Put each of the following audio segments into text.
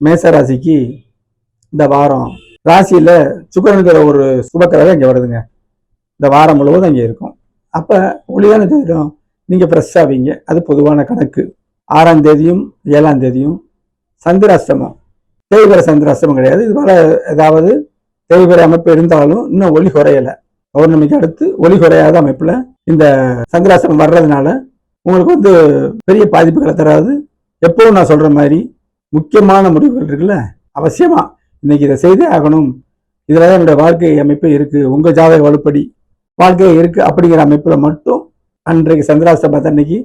மேச ராசிக்கு இந்த வாரம் ராசியில சுக்கிரனுங்கிற ஒரு சுபக்கிரகம் இங்க வருதுங்க. இந்த வாரம் முழுவதும் அங்கே இருக்கும். அப்ப ஒளியான ஜோதிடம் நீங்க ஃப்ரெஷ் ஆவீங்க. அது பொதுவான கணக்கு. 6ஆம் தேதியும் 7ஆம் தேதியும் சந்திராஷ்டமம், தேய்பிர சந்திராஷ்டமம் கிடையாது. இது போல ஏதாவது தேய்பிர அமைப்பு இருந்தாலும் இன்னும் ஒளி குறையல. பௌர்ணமிக்கு அடுத்து ஒளி குறையாத அமைப்புல இந்த சந்திராஷ்டமம் வர்றதுனால உங்களுக்கு பெரிய பாதிப்புகளை தராது. எப்பவும் நான் சொல்ற மாதிரி முக்கியமான முடிவுகள் இருக்குல்ல, அவசியமா இன்னைக்கு இதை செய்தே ஆகணும், இதுலதான் என்னோட வாழ்க்கை அமைப்பு இருக்கு, உங்க ஜாதக வலுப்படி வாழ்க்கை இருக்கு அப்படிங்கிற அமைப்புல மட்டும் அன்றைக்கு சந்திராஷ்டமத்தை அன்னைக்கு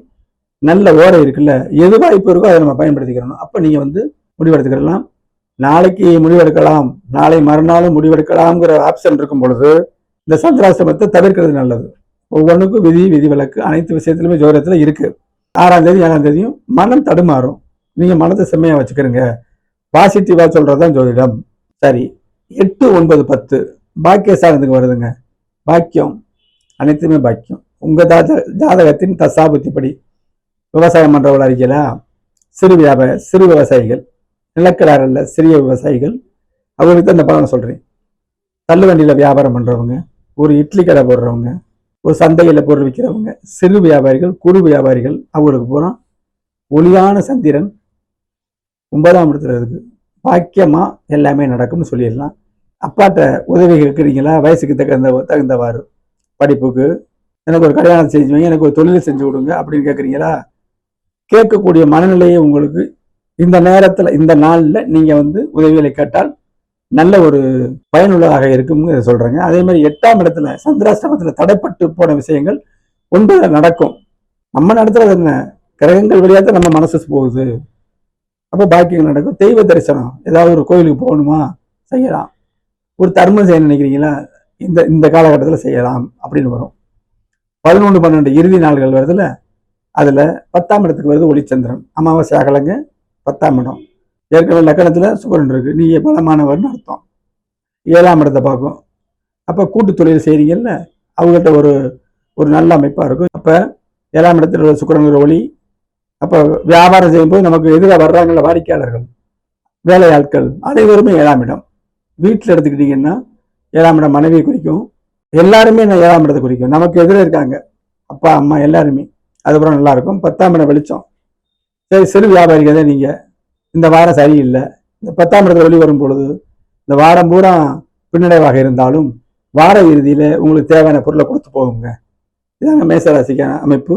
நல்ல ஓரை இருக்குல்ல, எது வாய்ப்பு இருக்கோ அதை நம்ம பயன்படுத்திக்கிறோம். அப்ப நீங்க முடிவெடுத்துக்கலாம். நாளைக்கு முடிவெடுக்கலாம், நாளை மறுநாளும் முடிவெடுக்கலாம்ங்கிற ஆப்ஷன் இருக்கும் பொழுது இந்த சந்திராஷ்டமத்தை தவிர்க்கிறது நல்லது. ஒவ்வொன்றுக்கும் விதி விலக்கு அனைத்து விஷயத்திலுமே ஜோதிடத்துல இருக்கு. 6ஆம் தேதி 7ஆம் தேதியும் மனம் தடுமாறும். நீங்க மனத்தை செம்மையா வச்சுக்கிறீங்க. பாசிட்டிவா சொல்றதுதான் ஜோதிடம். சரி, 8, 9, 10 பாக்கிய சாதனத்துக்கு வருதுங்க. பாக்கியம் அனைத்துமே பாக்கியம். உங்க ஜாதகத்தின் தசாபுத்திப்படி விவசாயம் பண்றவர்கள் அறிக்கையில சிறு விவசாயிகள், நிலக்கடாரல்ல சிறிய விவசாயிகள், அவங்களுக்கு தான் இந்த பலனை சொல்றேன். தள்ளுவண்டியில வியாபாரம் பண்றவங்க, ஒரு இட்லி கடை போடுறவங்க, ஒரு சந்தையில பொருள் விற்கிறவங்க, சிறு வியாபாரிகள், குறு வியாபாரிகள், அவங்களுக்கு பூரா ஒளியான சந்திரன் 9ஆம் இடத்துல இருக்கு. பாக்கியமா எல்லாமே நடக்கும்னு சொல்லிடலாம். அப்பாட்ட உதவி கேட்குறீங்களா? வயசுக்கு தகுந்தவாறு படிப்புக்கு, எனக்கு ஒரு கல்யாணம் செஞ்சு வைங்க, எனக்கு ஒரு தொழில் செஞ்சு கொடுங்க அப்படின்னு கேட்குறீங்களா? கேட்கக்கூடிய மனநிலையை உங்களுக்கு இந்த நேரத்துல இந்த நாள்ல நீங்க உதவிகளை கேட்டால் நல்ல ஒரு பயனுள்ளதாக இருக்கும்னு சொல்றேங்க. அதே மாதிரி 8ஆம் இடத்துல சந்திராஷ்டமத்துல தடைப்பட்டு போன விஷயங்கள் 9 நடக்கும். நம்ம நடத்துறது என்ன, கிரகங்கள் வழியாக நம்ம மனசு போகுது. அப்போ பாக்கியங்கள் நடக்கும். தெய்வ தரிசனம், ஏதாவது ஒரு கோயிலுக்கு போகணுமா செய்யலாம். ஒரு தர்மம் செய்ய நினைக்கிறீங்களா, இந்த காலகட்டத்தில் செய்யலாம் அப்படின்னு வரும். 11, 12 இறுதி நாள்கள் வருதுல, அதுல 10ஆம் இடத்துக்கு வருது ஒளிச்சந்திரன். அமாவாசை அகலங்க 10ஆம் இடம். ஏற்கனவே லக்கணத்துல சுக்கிரன் இருக்கு, நீங்க பலமானவர்னு அர்த்தம். 7ஆம் இடத்தை பார்க்கும். அப்ப கூட்டு தொழில் செய்றீங்கல்ல, அவங்ககிட்ட ஒரு நல்ல அமைப்பா இருக்கும். அப்ப 7ஆம் இடத்துல சுக்கிரன் ஒளி. அப்ப வியாபாரம் செய்யும்போது நமக்கு எதிராக வர்றாங்கல்ல வாடிக்கையாளர்கள், வேலையாட்கள், அனைவருமே 7ஆம் இடம். வீட்டில் எடுத்துக்கிட்டீங்கன்னா 7ஆம் இடம் மனைவியை குறிக்கும். எல்லாருமே 7ஆம் இடத்தை குறிக்கும். நமக்கு எதிரே இருக்காங்க அப்பா அம்மா எல்லாருமே, அதுக்கப்புறம் நல்லா இருக்கும். 10ஆம் இடம் வெளிச்சம். சரி, சிறு வியாபாரிகள் தான் நீங்க, இந்த வாரம் சரியில்லை. இந்த 10ஆம் இடத்துல வெளி வரும் பொழுது இந்த வாரம் பூரா பின்னடைவாக இருந்தாலும் வார இறுதியில உங்களுக்கு தேவையான பொருளை கொடுத்து போகுங்க. இதாங்க மேசராசிக்கான அமைப்பு.